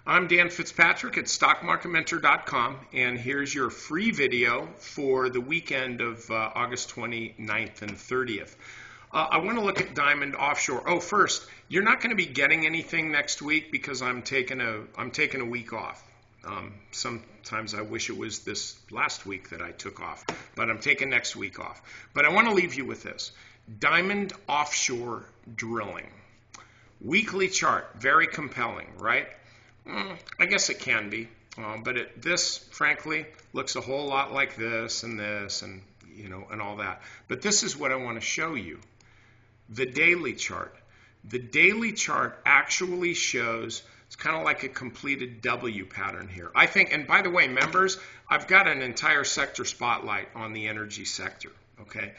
I'm Dan Fitzpatrick at stockmarketmentor.com, and here's your free video for the weekend of August 29th and 30th. I want to look at Diamond Offshore. Oh, first, you're not going to be getting anything next week because I'm taking a week off. Sometimes I wish it was this last week that I took off, but I'm taking next week off. But I want to leave you with this. Diamond Offshore Drilling. Weekly chart, very compelling, right? I guess it can be, but this, frankly, looks a whole lot like this, and all that. But this is what I want to show you. The daily chart. The daily chart actually shows, it's kind of like a completed W pattern here. I think, and by the way, members, I've got an entire sector spotlight on the energy sector, okay?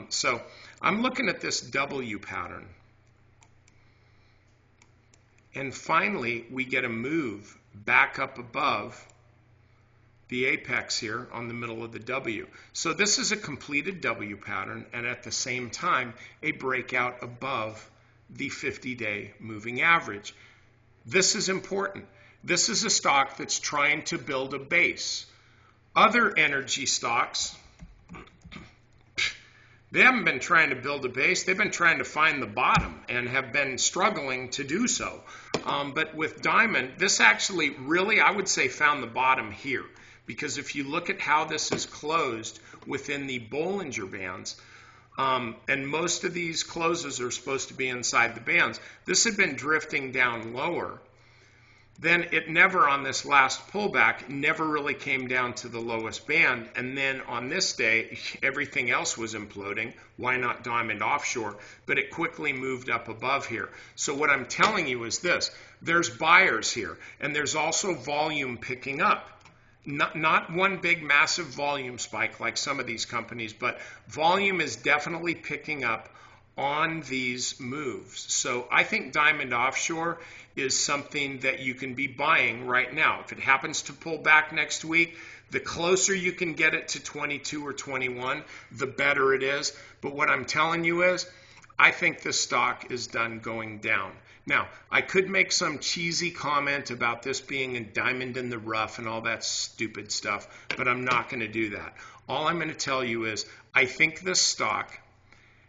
So I'm looking at this W pattern. And finally, we get a move back up above the apex here on the middle of the W. So this is a completed W pattern, and at the same time, a breakout above the 50-day moving average. This is important. This is a stock that's trying to build a base. Other energy stocks, they haven't been trying to build a base. They've been trying to find the bottom and have been struggling to do so. But with Diamond, this actually really, I would say, found the bottom here. Because if you look at how this is closed within the Bollinger Bands, and most of these closes are supposed to be inside the bands, this had been drifting down lower. Then it never, on this last pullback, never really came down to the lowest band. And then on this day, everything else was imploding. Why not Diamond Offshore? But it quickly moved up above here. So what I'm telling you is this. There's buyers here, and there's also volume picking up. Not one big massive volume spike like some of these companies, but volume is definitely picking up on these moves. So I think Diamond Offshore is something that you can be buying right now. If it happens to pull back next week, the closer you can get it to 22 or 21, the better it is. But what I'm telling you is, I think the stock is done going down. Now, I could make some cheesy comment about this being a diamond in the rough and all that stupid stuff, but I'm not going to do that. All I'm going to tell you is, I think this stock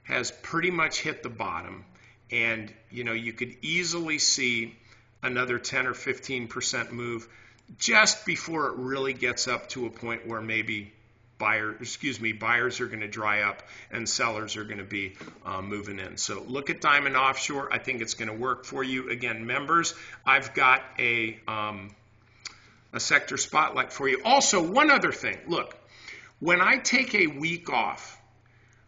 has pretty much hit the bottom, and you could easily see another 10 or 15% move just before it really gets up to a point where maybe buyers are going to dry up and sellers are going to be moving in. So look at Diamond Offshore. I think it's going to work for you. Again, members, I've got a sector spotlight for you. Also, one other thing. Look, when I take a week off,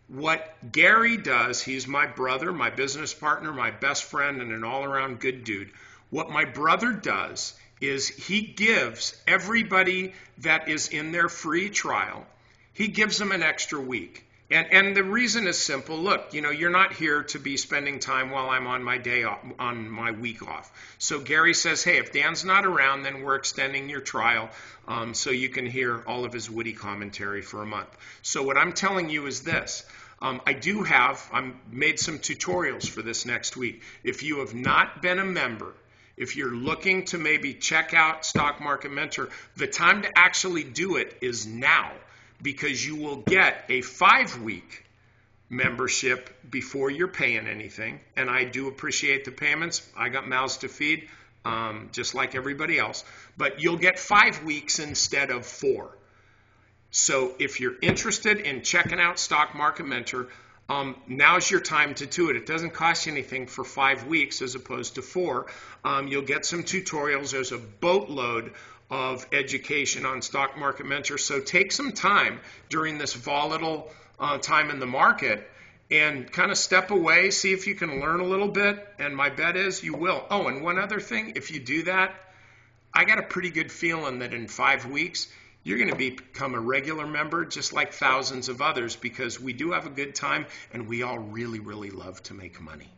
what Gary does, he's my brother, my business partner, my best friend, and an all-around good dude. What my brother does is he gives everybody that is in their free trial, he gives them an extra week. And the reason is simple. Look, you're not here to be spending time while I'm on my day off, on my week off. So Gary says, hey, if Dan's not around, then we're extending your trial so you can hear all of his witty commentary for a month. So what I'm telling you is this. I made some tutorials for this next week. If you have not been a member, if you're looking to maybe check out Stock Market Mentor, the time to actually do it is now, because you will get a 5-week membership before you're paying anything. And I do appreciate the payments. I got mouths to feed, just like everybody else. But you'll get 5 weeks instead of 4. So if you're interested in checking out Stock Market Mentor, now's your time to do it. It doesn't cost you anything for 5 weeks as opposed to 4. You'll get some tutorials. There's a boatload of education on Stock Market Mentor. So take some time during this volatile time in the market and kind of step away, see if you can learn a little bit. And my bet is you will. Oh, and one other thing, if you do that, I got a pretty good feeling that in 5 weeks, you're going to become a regular member just like thousands of others, because we do have a good time and we all really, really love to make money.